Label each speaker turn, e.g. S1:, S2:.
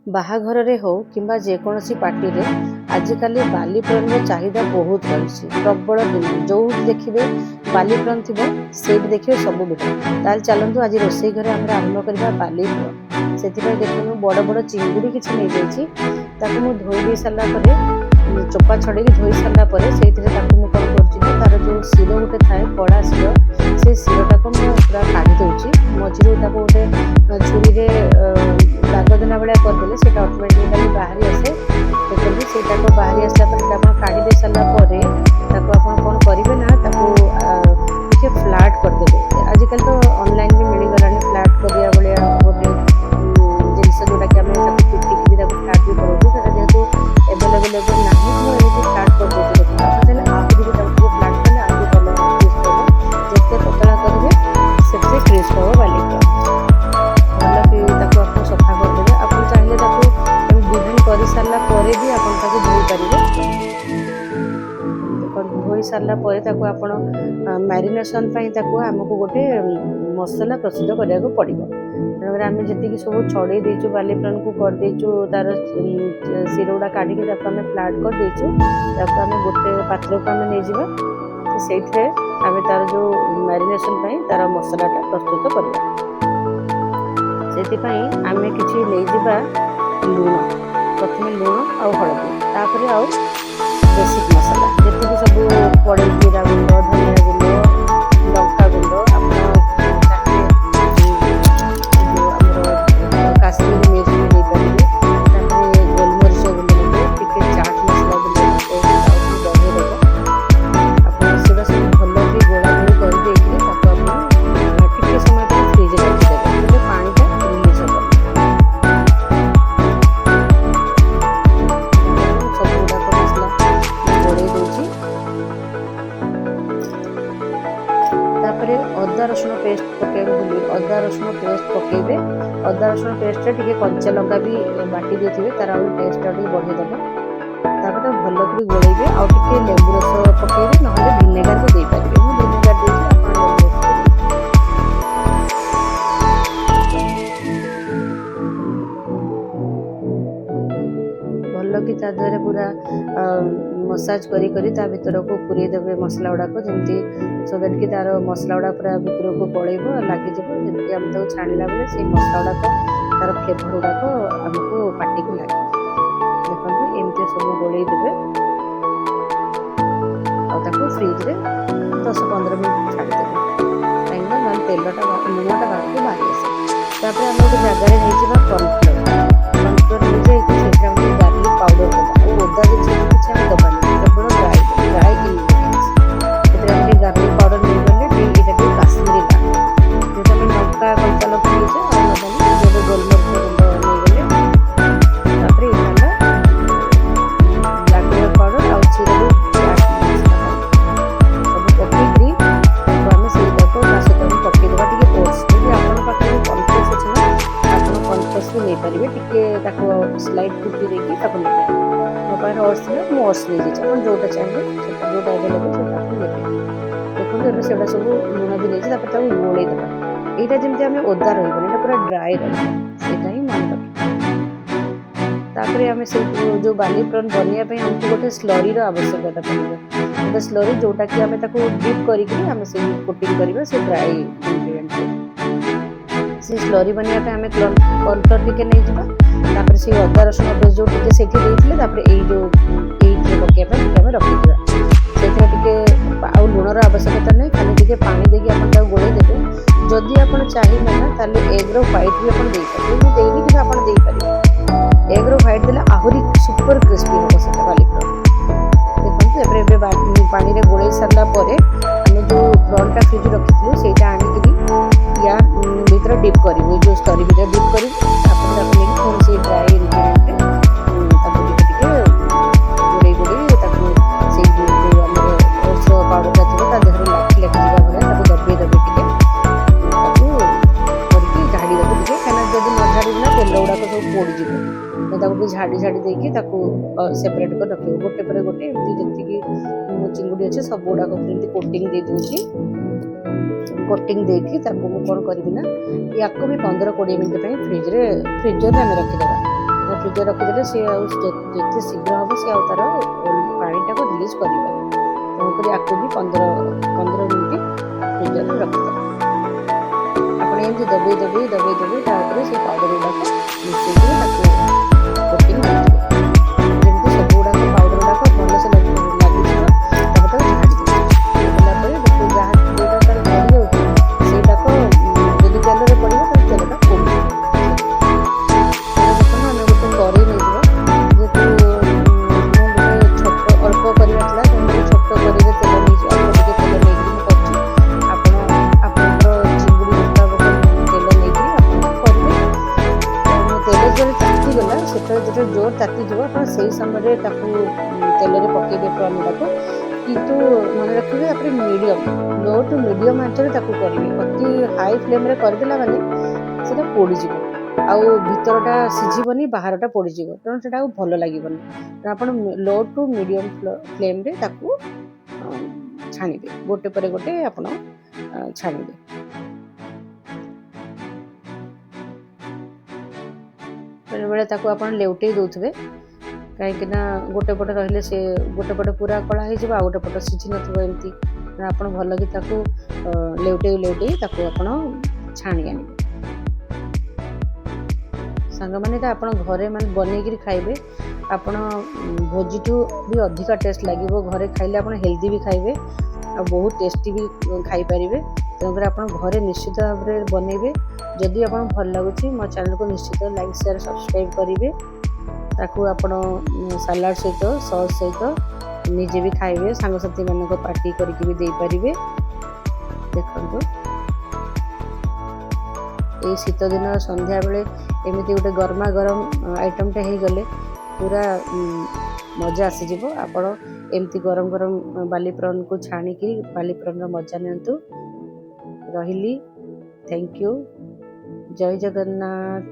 S1: ବାହାଘରରେ ହଉ କିମ୍ବା ଯେକୌଣସି ପାର୍ଟିରେ ଆଜିକାଲି ବାଲି ପ୍ରନ୍ର ଚାହିଦା ବହୁତ ରହିଛି, ପ୍ରବଳ ଡିମାଣ୍ଡ। ଯେଉଁଠି ଦେଖିବେ ବାଲି ପ୍ରନ୍ ଥିବ ସେଇଠି ଦେଖିବେ ସବୁ ଭିଡ଼। ତାହେଲେ ଚାଲନ୍ତୁ ଆଜି ରୋଷେଇ ଘରେ ଆମେ ଆରମ୍ଭ କରିବା ବାଲି ପ୍ରନ୍। ସେଥିପାଇଁ ଦେଖନ୍ତୁ ବଡ଼ ବଡ଼ ଚିଙ୍ଗୁଡ଼ି କିଛି ନେଇଯାଇଛି। ତାକୁ ମୁଁ ଧୋଇ ଦେଇ ସାରିଲା ପରେ ଚୋପା ଛଡ଼େଇକି ଧୋଇ ସାରିଲା ପରେ ସେଇଥିରେ ତାକୁ ମୁଁ କ'ଣ କରୁଛି ନା ତାର ଯେଉଁ ଶିର ଗୋଟେ ଥାଏ କଡ଼ା ଶିର, ସେ ଶିରଟାକୁ ମୁଁ ପୁରା କାଢ଼ି ଦେଉଛି। ମଝିରୁ ତାକୁ ଗୋଟେ ଛୁରୀରେ ଦାଗ ଦେଲା ଭଳିଆ କରିଦେଲେ ସେଇଟା ଅଟୋମେଟିକାଲି ବାହାରି ଆସେ। ଦେଖନ୍ତୁ ସେଇଟାକୁ ବାହାରି ଆସିଲା ପରେ ସେଇଟା ଆପଣ କାଢ଼ି ଦେଇ ସାରିଲା ପରେ ତାକୁ ଆପଣ କ'ଣ କରିବେ ନା ତାକୁ ଟିକେ ଫ୍ଲାଟ୍ କରିଦେବେ। ଆଜିକାଲି ତ ଅନଲାଇନ୍ ବି ମିଳିଗଲାଣି ଫ୍ଲାଟ୍ କରିବା ଭଳିଆ ଗୋଟେ ଜିନିଷ ଯେଉଁଟାକି ଆମେ ତାକୁ ପିଟିକିରି ତାକୁ ଫ୍ଲାଟ୍ ବି କରନ୍ତୁ। ସେଇଟା ଯେହେତୁ ଏଭେଲେବଲ୍ ଏବେ ନାହିଁ, ମୁଁ ଏମିତି ଫ୍ଲାଟ୍ କରିଦେଉଛି। ଦେଖନ୍ତୁ ଆପଣ ଚାହିଁଲେ ଆହୁରି ବି ତାକୁ ଟିକେ ଫ୍ଲାଟ୍ କଲେ ଆହୁରି ଭଲ କ୍ରିସ୍ପ ହେବ। ଯେତେ ପତଳା କରିବେ ସେତେ କ୍ରିସ୍ପ ହେବ ବାଲି ପ୍ରନ୍। ଭଲକି ତାକୁ ଆପଣ ସଫା କରିଦେବେ। ଆପଣ ଚାହିଁଲେ ତାକୁ ଡିଜାଇନ୍ କରିସାରିଲା ପରେ ବି ଆପଣ ତାକୁ ଧୋଇ ପାରିବେ। ଧୋଇ ସାରିଲା ପରେ ତାକୁ ଆପଣ ମ୍ୟାରିନେସନ୍ ପାଇଁ ତାକୁ ଆମକୁ ଗୋଟେ ମସଲା ପ୍ରସ୍ତୁତ କରିବାକୁ ପଡ଼ିବ। ତେଣୁକରି ଆମେ ଯେତିକି ସବୁ ଛଡ଼େଇ ଦେଇଛୁ ବାଲି ପ୍ରନ୍କୁ କରିଦେଇଛୁ, ତାର ଶିର ଗୁଡ଼ା କାଢ଼ିକି ତାକୁ ଆମେ ଫ୍ଲାଟ୍ କରିଦେଇଛୁ। ତାକୁ ଆମେ ଗୋଟେ ପାତ୍ରକୁ ଆମେ ନେଇଯିବା। ସେଇଥିରେ ଆମେ ତାର ଯେଉଁ ମ୍ୟାରିନେସନ୍ ପାଇଁ ତାର ମସଲାଟା ପ୍ରସ୍ତୁତ କରିବା। ସେଥିପାଇଁ ଆମେ କିଛି ନେଇଯିବା ଲୁଣ, ପ୍ରଥମେ ଲୁଣ ଆଉ ହଳଦୀ, ତାପରେ ଆଉ ବେସିକ୍ ମସଲା ଯେତିକି ସବୁ ପଡ଼େ ଜିରା ଗୁଣ୍ଡ, ଧନିଆ ଗୁଣ୍ଡ, ଲଙ୍କା ଗୁଣ୍ଡ, ଆପଣ ଚାହିଁଲେ ଯେଉଁ ଆମର କାଶ୍ମୀରୀ ମିର୍ଚ ବି ଦେଇପାରିବେ। ତାପରେ ଗୋଲମରିଚ ଗୁଣ୍ଡ ଦେବେ, ଟିକେ ଚାଟ୍ ମସଲା ଗୁଣ୍ଡ ବଢ଼େଇଦେବ। ଆପଣ ସେଗୁଡ଼ା ସବୁ ଭଲକି ଗୋଳାଗୋଳି କରିଦେଇକି ତାକୁ ଆପଣ ଟିକେ ସମୟ ପାଇଁ ଫ୍ରିଜ୍ରେ ରଖିଦେବେ, ହେଲେ ପାଣିଟା ରିଲିଜ୍ ହେବ। ସବୁଗୁଡ଼ାକ ମସଲା ଗୋଳେଇ ଦେଉଛି। ତାପରେ ଅଦା ରସୁଣ ପେଷ୍ଟ ପକାଇବେ ବୋଲି ଅଦା ରସୁଣ ପେଷ୍ଟ ପକାଇବେ। ଅଦା ରସୁଣ ପେଷ୍ଟରେ ଟିକେ କଞ୍ଚା ଲଙ୍କା ବି ବାଟି ଦେଇଥିବେ, ତାର ଆଉ ଟେଷ୍ଟଟା ଟିକେ ବଢ଼େଇଦେବ। ତାପରେ ତାକୁ ଭଲକରି ଗୋଳେଇବେ। ଆଉ ଟିକେ ଲେମ୍ବୁ ରସ ପକାଇବେ, ନହେଲେ ଭିନେଗାର ବି ଦେଇପାରିବେ। ମୁଁ ଭିନେଗାର ଦେଇଛି, ଆପଣ ଲେମ୍ବୁ ରସ ଭଲକି ତା ଦେହରେ ପୁରା ମସାଜ କରି କରି ତା ଭିତରକୁ ପୁରେଇ ଦେବେ ମସଲା ଗୁଡ଼ାକ, ଯେମିତି ସୋ ଦ୍ୟାଟ୍ କି ତାର ମସଲା ଗୁଡ଼ା ପୁରା ଭିତରକୁ ପଳେଇବ, ଲାଗିଯିବ। ଯେମିତି ଆମେ ତାକୁ ଛାଣିଲା ବେଳେ ସେଇ ମସଲା ଗୁଡ଼ାକ ତାର ଫ୍ଲେଭର ଗୁଡ଼ାକ ଆମକୁ ପାଟିକୁ ଲାଗିବ। ଦେଖନ୍ତୁ ଏମିତି ସବୁ ଗୋଳେଇ ଦେବେ ଆଉ ତାକୁ ଫ୍ରିଜ୍ରେ 10-15 ମିନିଟ୍ ଛାଡ଼ିଦେବେ, କାହିଁକିନା ନହେଲେ ତେଲଟା ଲୁଣଟା ବାହାରକୁ ବାହାରି ଆସେ। ତାପରେ ଆମେ ଗୋଟେ ଜାଗାରେ ନେଇଯିବା କର୍ଣ୍ଣଫ୍ଲୋର୍ ନେଇଯାଇକି ସେଥିରେ ଆମେ ଗାର୍ଲିକ୍ ପାଉଡ଼ର ଦେବା। ଆଉ ଓଦା ଜିନିଷ କିଛି ଆମେ ଦେବାନି, କେବଳ ଡ୍ରାଇ ଇନଗ୍ରିଡ଼ିଏଣ୍ଟସ୍। ସେଥିରେ ଆମେ ଟିକେ ଗାର୍ଲିକ୍ ପାଉଡ଼ର ନେଇଗଲେ ଏଇଟା ଟିକେ କାଶ୍ମୀରୀ ଲାଲ, ଯେହେତୁ ଆମେ ଲଙ୍କା କଞ୍ଚା ଲଙ୍କା ନେଇଛେ ଆଉ ନେବାନି, ଯେହେତୁ ଗୋଲମରିଚ ଗୁଣ୍ଡ ନେଇଗଲେ। ତାପରେ ଏଇଟା ହେଲା ବ୍ଲାକ୍ ପେପର୍ ପାଉଡ଼ର ଆଉ ଚିରାରୁ ଚାଟ୍ ମସଲା ପାଉଡ଼ର ସବୁ ପକେଇକିରି ତାକୁ ଆମେ ସେଇଟାକୁ ତା ସହିତ ଆମେ ପକେଇଦେବା ଟିକେ ଓଟ୍ସ। ଯଦି ଆପଣଙ୍କ ପାଖରେ କର୍ଣ୍ଣଫ୍ଲେକ୍ସ ଅଛି ନା, ଆପଣ କର୍ଣ୍ଣଫ୍ଲେକ୍ସ ବି ନେଇପାରିବେ। ଟିକେ ତାକୁ ସ୍ଲାଇଟ୍ ଫୁଟି ଦେଇକି ତାକୁ ନେବେ। ମୋ ପାଖରେ ଓଟ୍ସ ଥିଲା, ମୁଁ ଓଟ୍ସ ନେଇଯାଇଛି। ଆପଣ ଯେଉଁଟା ଚାହିଁବେ ସେଇଟା, ଯେଉଁଟା ଆଭେଲେବଲ୍ ସେଇଟା ଆପଣ ନେବେ। ଦେଖନ୍ତୁ ଏବେ ସେଗୁଡ଼ା ସବୁ ଲୁଣ ବି ନେଇଛି। ତାପରେ ତାକୁ ଗୋଳେଇ ଦେବା। ଏଇଟା ଯେମିତି ଆମେ ଓଦା ରହିବନି, ଏଇଟା ପୁରା ଡ୍ରାଏ ରହିବ, ସେଇଟା ହିଁ ମନେ ରଖିବା। ତାପରେ ଆମେ ସେଇ ଯେଉଁ ବାଲି ପ୍ରନ୍ ବନେଇବା ପାଇଁ ଆମକୁ ଗୋଟେ ସ୍ଲରିର ଆବଶ୍ୟକତା ପଡ଼ିବ। ଗୋଟେ ସ୍ଲରି ଯେଉଁଟାକି ଆମେ ତାକୁ ଡିପ୍ କରିକି ଆମେ ସେଇ କୋଟିଂ କରିବା ସେ ଡ୍ରାଏ ଇନଗ୍ରିଡ଼ିଏଣ୍ଟରେ। ସେଇ ସ୍ଲରି ବନେଇବା ପାଇଁ ଆମେ କର୍ଣ୍ଣଫ୍ଲୋର୍ ଟିକେ ନେଇଯିବା। ତାପରେ ସେଇ ଅଦା ରସୁଣ ପେଷ୍ଟ ଯେଉଁ ଟିକେ ସେଇଠି ଦେଇଥିଲେ, ତାପରେ ଏଇଥିରେ ପକାଇବା ପାଇଁ ଟିକେ ଆମେ ରଖିଥିବା। ସେଥିରେ ଟିକେ ଆଉ ଲୁଣର ଆବଶ୍ୟକତା ନାହିଁ, ଖାଲି ଟିକେ ପାଣି ଦେଇକି ଆପଣ ତାକୁ ଗୋଳେଇ ଦେବେ। ଯଦି ଆପଣ ଚାହିଁବେ ନା ତାହେଲେ ଏଗ୍ର ହ୍ୱାଇଟ୍ ବି ଆପଣ ଦେଇପାରିବେ, ମୁଁ ଦେଇନି କିନ୍ତୁ ଆପଣ ଦେଇପାରିବେ। ଏଗ୍ର ହ୍ୱାଇଟ୍ ଦେଲେ ଆହୁରି ସୁପର କ୍ରିସ୍ପି ହେବ ସେଟା ବାଲି ପ୍ରନ୍। ଦେଖନ୍ତୁ ଏବେ ପାଣିରେ ଗୋଳେଇ ସାରିଲା ପରେ ଆମେ ଯେଉଁ ପ୍ରନ୍ଟା ଫ୍ରିଜ୍ ରଖିଥିଲୁ ସେଇଟା ଆଣିକିରି ୟା ଭିତରେ ଡିପ୍ କରିବୁ, ଏଇ ଯେଉଁ ସ୍ଲରି ଭିତରେ ଡିପ୍ କରିବୁ। ତାପରେ ତାକୁ ନେଇକି ପୁଣି ସେଇ ଡ୍ରାଏ ଇନଗ୍ରିଡ଼ିଏଣ୍ଟରେ ତାକୁ ଟିକେ ଟିକେ ଗୋଳେଇ ତାକୁ ସେଇ ଯେଉଁ ଆମର ଓଟ୍ସର ପାଉଡ଼ରଟା ଥିବ ତା ଦେହରେ ଲାଗିଯିବା ଭଳିଆ ତାକୁ ଦବେଇ ଦେବେ ଟିକେ। ତାକୁ କରିକି ଝାଡ଼ି ଦେବୁ ଟିକେ, କାହିଁକିନା ଯଦି ନ ଝାଡ଼ିବୁ ନା ତେଲ ଗୁଡ଼ାକ ସବୁ ପୋଡ଼ିଯିବ। ତ ତାକୁ ଟିକେ ଝାଡ଼ି ଦେଇକି ତାକୁ ସେପାରେଟ୍ କରି ରଖିବୁ। ଗୋଟେ ପରେ ଗୋଟେ ଏମିତି ଯେତିକି ଚିଙ୍ଗୁଡ଼ି ଅଛି ସବୁ ଗୁଡ଼ାକ ଏମିତି କୋଟିଂ ଦେଇ ଦେଉଛି। କୋଟିଂ ଦେଇକି ତାକୁ ମୁଁ କ'ଣ କରିବି ନା ୟାକୁ ବି 15-20 ମିନିଟ୍ ପାଇଁ ଫ୍ରିଜରରେ ଆମେ ରଖିଦେବା। ଫ୍ରିଜରେ ରଖିଦେଲେ ସେ ଆଉ ଯେତେ ଶୀଘ୍ର ହେବ ସେ ଆଉ ତାର ପାଣିଟାକୁ ରିଲିଜ୍ କରିବ। ତେଣୁକରି ଆକୁ ବି 15 ମିନିଟ୍ ଫ୍ରିଜରେ ରଖିଦେବେ। ଆପଣ ଏମିତି ଦବେଇ ତା ଉପରେ ସେ ପାଉଡ଼ର ଗୁଡ଼ାକ ମିଶେଇକି ତାକୁ କୋଟିଂ କରିଦେବେ। ଯେମିତି ସବୁ ଗୁଡ଼ାକ ପାଉଡ଼ର ଗୁଡ଼ାକ ଭଲସେ ଲାଗିଯିବ। ତାପରେ ତାକୁ ଝାଡ଼ିଦେବେ। ଝାଡ଼ିଲା ପରେ ଦେଖିବେ ଯେଉଁଟା ତାର ଧରି ଯାଉଛି ସେଇଟାକ ଯଦି ତେଲରେ ପଡ଼ିବ ତାହେଲେ ତେଲଟା ପୋଡ଼ିଯିବ। ଦେଖନ୍ତୁ ଆମେ ଗୋଟେ କରେଇ ନେଇଯିବା। ଯେହେତୁ ମୁଁ ଗୋଟେ ଛୋଟ ଅଳ୍ପ କରିବା ଥିଲା ତେଣୁକରି ଛୋଟ କରେଇରେ ତେଲ ନେଇଯିବା। ଅଳ୍ପ ଟିକେ ତେଲ ନେଇକରି ମୁଁ କରୁଛି। ଆପଣ ଆପଣଙ୍କର ଚିଙ୍ଗୁଡ଼ି ମୁତାବକ ତେଲ ନେଇକରି ଆପଣ କରିବେ। ତେଲ ଯେତେବେଳେ ତାତିଗଲା ଯେତେବେଳେ ଜୋର ତାତିଯିବ ଆପଣ ସେଇ ସମୟରେ ତାକୁ ତେଲରେ ପକାଇବେ ପ୍ରନ୍ ଗୁଡ଼ାକୁ। କିନ୍ତୁ ମନେ ରଖିବେ ତାପରେ ଲୋ ଟୁ ମିଡ଼ିୟମ୍ ଆଞ୍ଚରେ ତାକୁ କରିବେ। ଅତି ହାଇ ଫ୍ଲେମ୍ରେ କରିଦେଲା ମାନେ ସେଇଟା ପୋଡ଼ିଯିବ ଆଉ ଭିତରଟା ସିଝିବନି, ବାହାରଟା ପୋଡ଼ିଯିବ। ତେଣୁ ସେଇଟା ଆଉ ଭଲ ଲାଗିବନି। ତେଣୁ ଆପଣ ଲୋ ଟୁ ମିଡ଼ିୟମ୍ ଫ୍ଲେମ୍ରେ ତାକୁ ଛାଣିବେ। ଗୋଟେ ପରେ ଗୋଟେ ଆପଣ ଛାଣିବେ। ବେଳେବେଳେ ତାକୁ ଆପଣ ଲେଉଟେଇ ଦେଉଥିବେ, କାହିଁକିନା ଗୋଟେ ପଟେ ରହିଲେ ସେ ଗୋଟେ ପଟେ ପୁରା କଳା ହେଇଯିବ, ଆଉ ଗୋଟେ ପଟ ସିଝି ନଥିବ। ଏମିତି ଆପଣ ଭଲକି ତାକୁ ଲେଉଟେଇ ତାକୁ ଆପଣ ଛାଣି ଆଣିବେ। ସାଙ୍ଗମାନେ ତ ଆପଣ ଘରେ ବନେଇକିରି ଖାଇବେ। ଆପଣ ଭୋଜିଠୁ ବି ଅଧିକା ଟେଷ୍ଟ ଲାଗିବ। ଘରେ ଖାଇଲେ ଆପଣ ହେଲ୍ଦି ବି ଖାଇବେ ଆଉ ବହୁତ ଟେଷ୍ଟି ବି ଖାଇପାରିବେ। ତେଣୁକରି ଆପଣ ଘରେ ନିଶ୍ଚିତ ଭାବରେ ବନେଇବେ। ଯଦି ଆପଣଙ୍କୁ ଭଲ ଲାଗୁଛି ମୋ ଚ୍ୟାନେଲକୁ ନିଶ୍ଚିତ ଲାଇକ୍, ସେୟାର, ସବସ୍କ୍ରାଇବ୍ କରିବେ। ତାକୁ ଆପଣ ସାଲାଡ଼ ସହିତ, ସସ୍ ସହିତ ନିଜେ ବି ଖାଇବେ, ସାଙ୍ଗସାଥିମାନଙ୍କ ପାର୍ଟି କରିକି ବି ଦେଇପାରିବେ। ଦେଖନ୍ତୁ ଏଇ ଶୀତ ଦିନ ସନ୍ଧ୍ୟାବେଳେ ଏମିତି ଗୋଟେ ଗରମା ଗରମ ଆଇଟମ୍ଟା ହେଇଗଲେ ପୁରା ମଜା ଆସିଯିବ। ଆପଣ ଏମିତି ଗରମ ଗରମ ବାଲି ପ୍ରନ୍କୁ ଛାଣିକି ବାଲି ପ୍ରନ୍ର ମଜା ନିଅନ୍ତୁ। ରହିଲି, ଥ୍ୟାଙ୍କ ୟୁ, ଜୟ ଜଗନ୍ନାଥ।